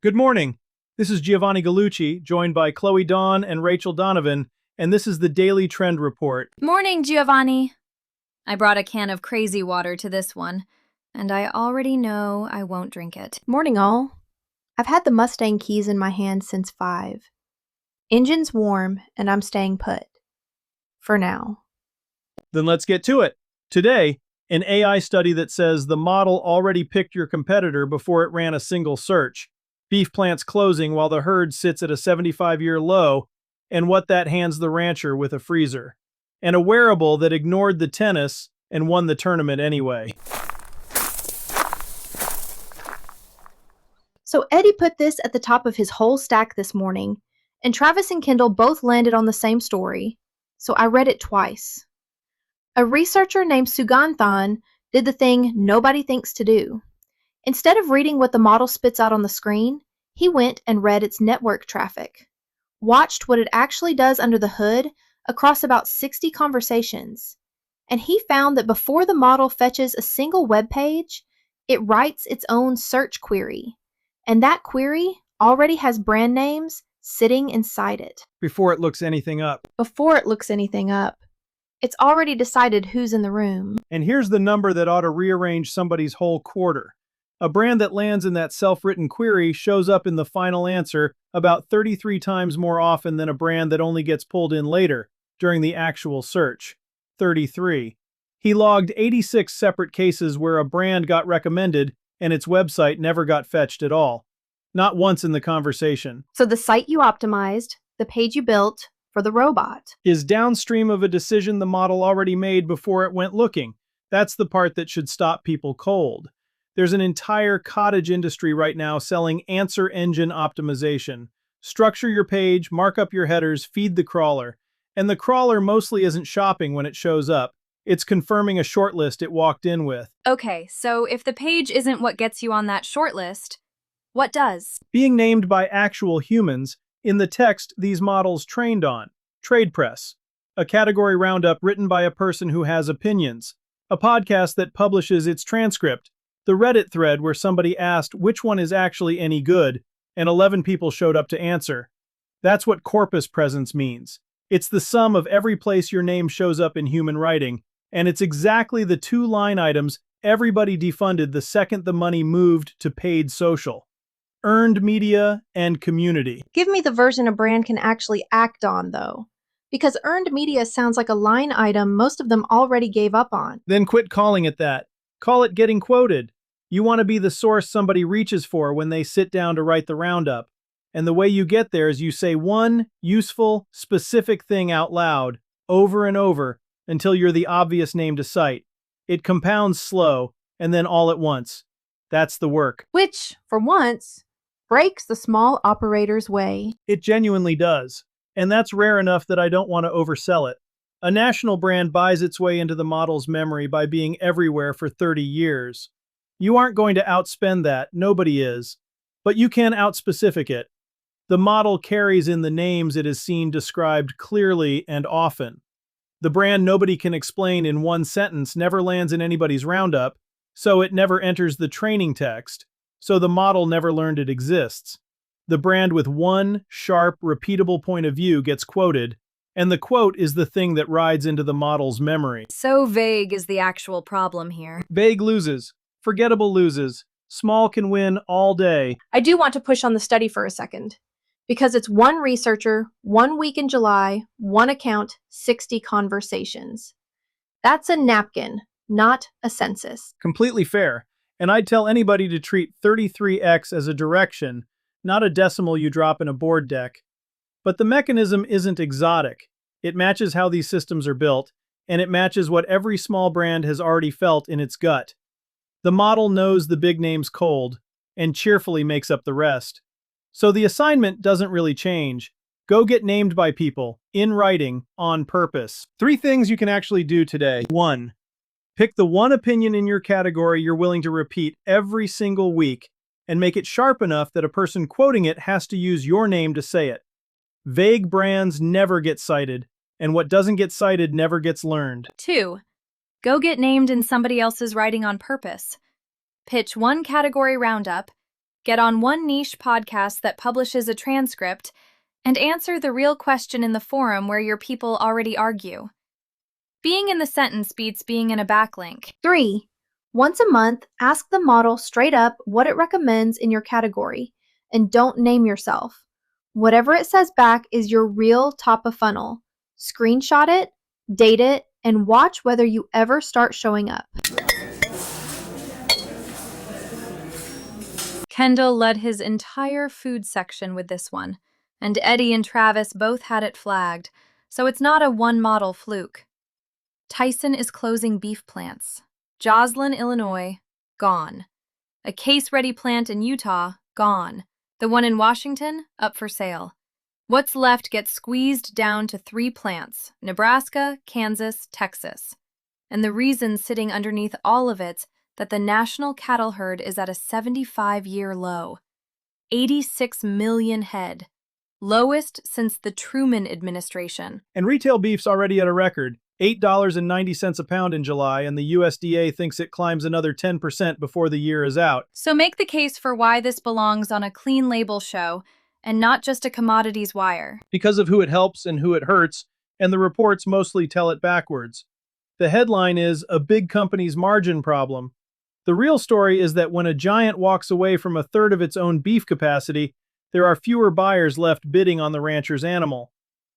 Good morning. This is Giovanni Gallucci, joined by Chloe Dawn and Rachel Donovan, and this is the Daily Trend Report. Morning, Giovanni. I brought a can of crazy water to this one, and I already know I won't drink it. Morning, all. I've had the Mustang keys in my hand since 5. Engine's warm, and I'm staying put. For now. Then let's get to it. Today, an AI study that says the model already picked your competitor before it ran a single search. Beef plants closing while the herd sits at a 75-year low, and what that hands the rancher with a freezer. And a wearable that ignored the tennis and won the tournament anyway. So Eddie put this at the top of his whole stack this morning, and Travis and Kendall both landed on the same story, so I read it twice. A researcher named Suganthan did the thing nobody thinks to do. Instead of reading what the model spits out on the screen, he went and read its network traffic, watched what it actually does under the hood across about 60 conversations, and he found that before the model fetches a single web page, it writes its own search query, and that query already has brand names sitting inside it. Before it looks anything up. It's already decided who's in the room. And here's the number that ought to rearrange somebody's whole quarter. A brand that lands in that self-written query shows up in the final answer about 33 times more often than a brand that only gets pulled in later, during the actual search. 33. He logged 86 separate cases where a brand got recommended and its website never got fetched at all. Not once in the conversation. So the site you optimized, the page you built for the robot, is downstream of a decision the model already made before it went looking. That's the part that should stop people cold. There's an entire cottage industry right now selling answer engine optimization. Structure your page, mark up your headers, feed the crawler. And the crawler mostly isn't shopping when it shows up. It's confirming a shortlist it walked in with. Okay, so if the page isn't what gets you on that shortlist, what does? Being named by actual humans in the text these models trained on. Trade press. A category roundup written by a person who has opinions. A podcast that publishes its transcript. The Reddit thread where somebody asked which one is actually any good, and 11 people showed up to answer. That's what corpus presence means. It's the sum of every place your name shows up in human writing, and it's exactly the 2 line items everybody defunded the second the money moved to paid social. Earned media and community. Give me the version a brand can actually act on, though. Because earned media sounds like a line item most of them already gave up on. Then quit calling it that. Call it getting quoted. You want to be the source somebody reaches for when they sit down to write the roundup. And the way you get there is you say one useful, specific thing out loud, over and over, until you're the obvious name to cite. It compounds slow, and then all at once. That's the work. Which, for once, breaks the small operator's way. It genuinely does. And that's rare enough that I don't want to oversell it. A national brand buys its way into the model's memory by being everywhere for 30 years. You aren't going to outspend that, nobody is. But you can outspecific it. The model carries in the names it has seen described clearly and often. The brand nobody can explain in one sentence never lands in anybody's roundup, so it never enters the training text, so the model never learned it exists. The brand with one sharp, repeatable point of view gets quoted, and the quote is the thing that rides into the model's memory. So vague is the actual problem here. Vague loses. Forgettable loses. Small can win all day. I do want to push on the study for a second. Because it's one researcher, 1 week in July, 1 account, 60 conversations. That's a napkin, not a census. Completely fair. And I'd tell anybody to treat 33x as a direction, not a decimal you drop in a board deck. But the mechanism isn't exotic. It matches how these systems are built, and it matches what every small brand has already felt in its gut. The model knows the big names cold, and cheerfully makes up the rest. So the assignment doesn't really change. Go get named by people, in writing, on purpose. 3 things you can actually do today. 1. Pick the one opinion in your category you're willing to repeat every single week, and make it sharp enough that a person quoting it has to use your name to say it. Vague brands never get cited, and what doesn't get cited never gets learned. 2. Go get named in somebody else's writing on purpose. Pitch one category roundup, get on one niche podcast that publishes a transcript, and answer the real question in the forum where your people already argue. Being in the sentence beats being in a backlink. 3. Once a month, ask the model straight up what it recommends in your category, and don't name yourself. Whatever it says back is your real top of funnel. Screenshot it, date it, and watch whether you ever start showing up. Kendall led his entire food section with this one, and Eddie and Travis both had it flagged, so it's not a one-model fluke. Tyson is closing beef plants. Joslyn, Illinois, gone. A case-ready plant in Utah, gone. The one in Washington, up for sale. What's left gets squeezed down to 3 plants: Nebraska, Kansas, Texas. And the reason sitting underneath all of it that the national cattle herd is at a 75-year low. 86 million head. Lowest since the Truman administration. And retail beef's already at a record, $8.90 a pound in July, and the USDA thinks it climbs another 10% before the year is out. So make the case for why this belongs on a clean label show and not just a commodities wire. Because of who it helps and who it hurts, and the reports mostly tell it backwards. The headline is "A Big Company's Margin Problem." The real story is that when a giant walks away from a third of its own beef capacity, there are fewer buyers left bidding on the rancher's animal.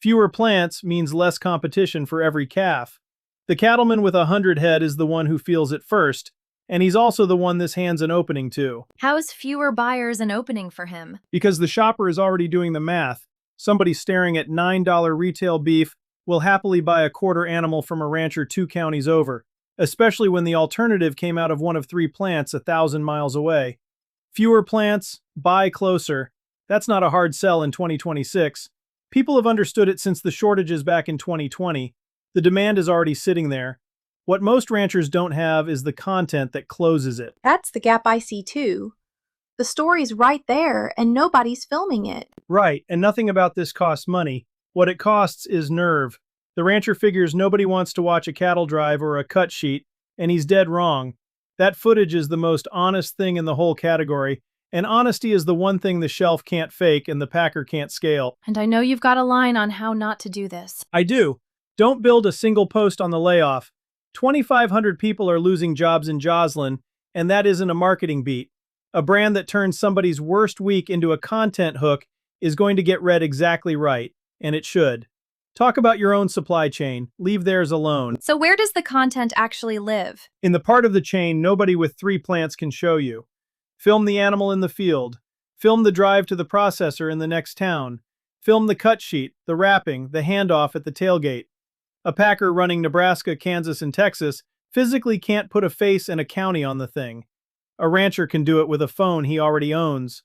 Fewer plants means less competition for every calf. The cattleman with 100 head is the one who feels it first, and he's also the one this hands an opening to. How's fewer buyers an opening for him? Because the shopper is already doing the math. Somebody staring at $9 retail beef will happily buy a quarter animal from a rancher 2 counties over, especially when the alternative came out of one of 3 plants 1,000 miles away. Fewer plants, buy closer. That's not a hard sell in 2026. People have understood it since the shortages back in 2020. The demand is already sitting there. What most ranchers don't have is the content that closes it. That's the gap I see too. The story's right there, and nobody's filming it. Right, and nothing about this costs money. What it costs is nerve. The rancher figures nobody wants to watch a cattle drive or a cut sheet, and he's dead wrong. That footage is the most honest thing in the whole category, and honesty is the one thing the shelf can't fake and the packer can't scale. And I know you've got a line on how not to do this. I do. Don't build a single post on the layoff. 2,500 people are losing jobs in Joslyn, and that isn't a marketing beat. A brand that turns somebody's worst week into a content hook is going to get read exactly right, and it should. Talk about your own supply chain. Leave theirs alone. So where does the content actually live? In the part of the chain nobody with 3 plants can show you. Film the animal in the field. Film the drive to the processor in the next town. Film the cut sheet, the wrapping, the handoff at the tailgate. A packer running Nebraska, Kansas, and Texas physically can't put a face and a county on the thing. A rancher can do it with a phone he already owns.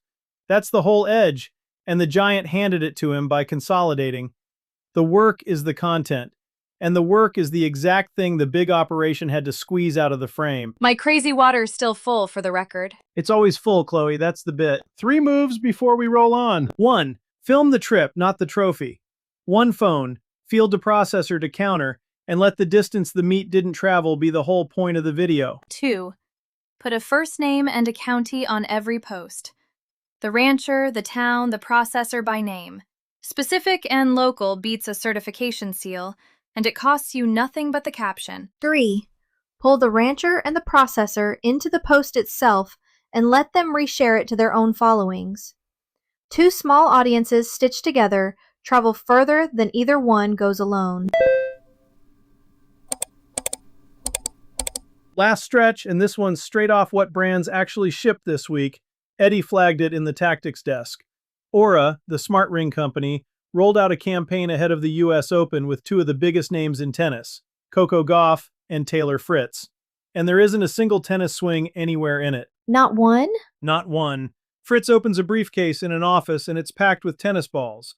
That's the whole edge, and the giant handed it to him by consolidating. The work is the content, and the work is the exact thing the big operation had to squeeze out of the frame. My crazy water's still full, for the record. It's always full, Chloe, that's the bit. 3 moves before we roll on. 1. Film the trip, not the trophy. 1 phone, field to processor to counter, and let the distance the meat didn't travel be the whole point of the video. 2. Put a first name and a county on every post. The rancher, the town, the processor by name. Specific and local beats a certification seal, and it costs you nothing but the caption. 3. Pull the rancher and the processor into the post itself and let them reshare it to their own followings. 2 small audiences stitched together travel further than either one goes alone. Last stretch, and this one's straight off what brands actually shipped this week. Eddie flagged it in the tactics desk. Aura, the smart ring company, rolled out a campaign ahead of the US Open with 2 of the biggest names in tennis, Coco Gauff and Taylor Fritz. And there isn't a single tennis swing anywhere in it. Not one? Not one. Fritz opens a briefcase in an office and it's packed with tennis balls.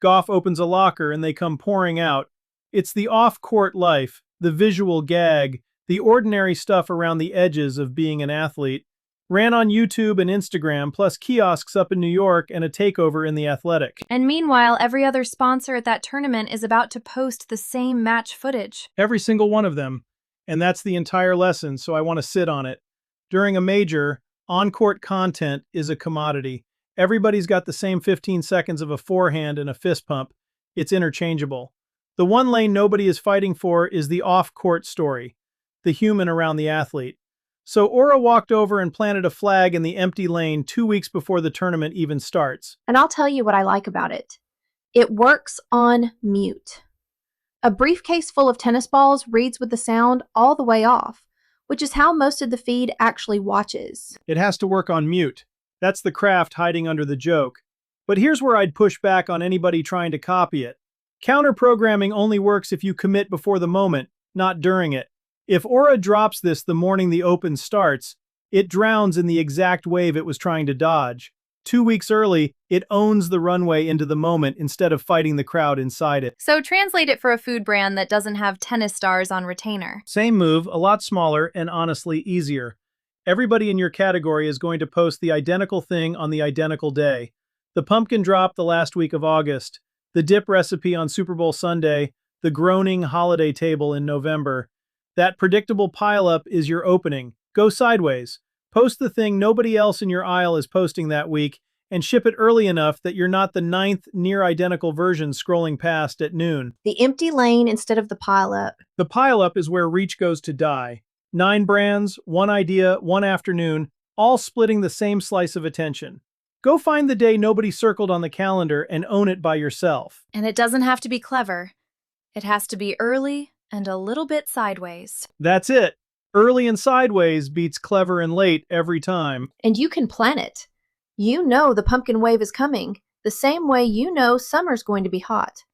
Gauff opens a locker and they come pouring out. It's the off-court life, the visual gag, the ordinary stuff around the edges of being an athlete. Ran on YouTube and Instagram, plus kiosks up in New York and a takeover in The Athletic. And meanwhile, every other sponsor at that tournament is about to post the same match footage. Every single one of them. And that's the entire lesson, so I want to sit on it. During a major, On-court content is a commodity. Everybody's got the same 15 seconds of a forehand and a fist pump. It's interchangeable. The one lane nobody is fighting for is the off-court story, the human around the athlete. So Aura walked over and planted a flag in the empty lane 2 weeks before the tournament even starts. And I'll tell you what I like about it. It works on mute. A briefcase full of tennis balls reads with the sound all the way off, which is how most of the feed actually watches. It has to work on mute. That's the craft hiding under the joke. But here's where I'd push back on anybody trying to copy it. Counter-programming only works if you commit before the moment, not during it. If Aura drops this the morning the Open starts, it drowns in the exact wave it was trying to dodge. 2 weeks early, it owns the runway into the moment instead of fighting the crowd inside it. So translate it for a food brand that doesn't have tennis stars on retainer. Same move, a lot smaller, and honestly easier. Everybody in your category is going to post the identical thing on the identical day. The pumpkin drop the last week of August, the dip recipe on Super Bowl Sunday, the groaning holiday table in November. That predictable pileup is your opening. Go sideways. Post the thing nobody else in your aisle is posting that week, and ship it early enough that you're not the 9th near-identical version scrolling past at noon. The empty lane instead of the pileup. The pileup is where reach goes to die. 9 brands, 1 idea, 1 afternoon, all splitting the same slice of attention. Go find the day nobody circled on the calendar and own it by yourself. And it doesn't have to be clever. It has to be early and a little bit sideways. That's it. Early and sideways beats clever and late every time. And you can plan it. You know the pumpkin wave is coming, the same way you know summer's going to be hot.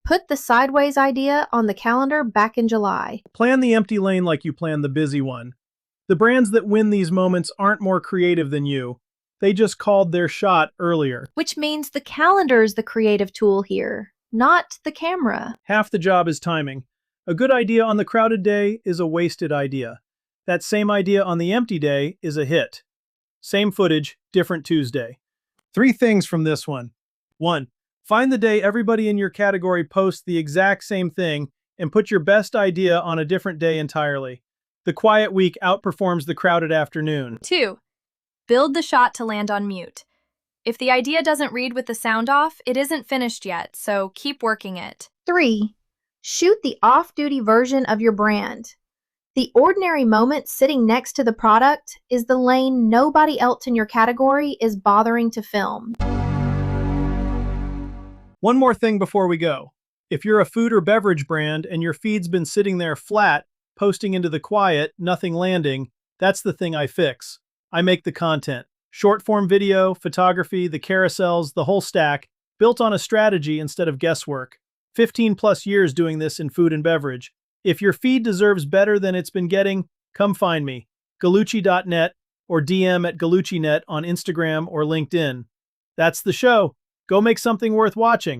Put the sideways idea on the calendar back in July. Plan the empty lane like you plan the busy one. The brands that win these moments aren't more creative than you. They just called their shot earlier. Which means the calendar is the creative tool here, not the camera. Half the job is timing. A good idea on the crowded day is a wasted idea. That same idea on the empty day is a hit. Same footage, different Tuesday. 3 things from this one. 1. Find the day everybody in your category posts the exact same thing and put your best idea on a different day entirely. The quiet week outperforms the crowded afternoon. 2. Build the shot to land on mute. If the idea doesn't read with the sound off, it isn't finished yet, so keep working it. 3. Shoot the off-duty version of your brand. The ordinary moment sitting next to the product is the lane nobody else in your category is bothering to film. One more thing before we go. If you're a food or beverage brand and your feed's been sitting there flat, posting into the quiet, nothing landing, that's the thing I fix. I make the content. Short-form video, photography, the carousels, the whole stack, built on a strategy instead of guesswork. 15 plus years doing this in food and beverage. If your feed deserves better than it's been getting, come find me. gallucci.net or DM at gallucci.net on Instagram or LinkedIn. That's the show. Go make something worth watching.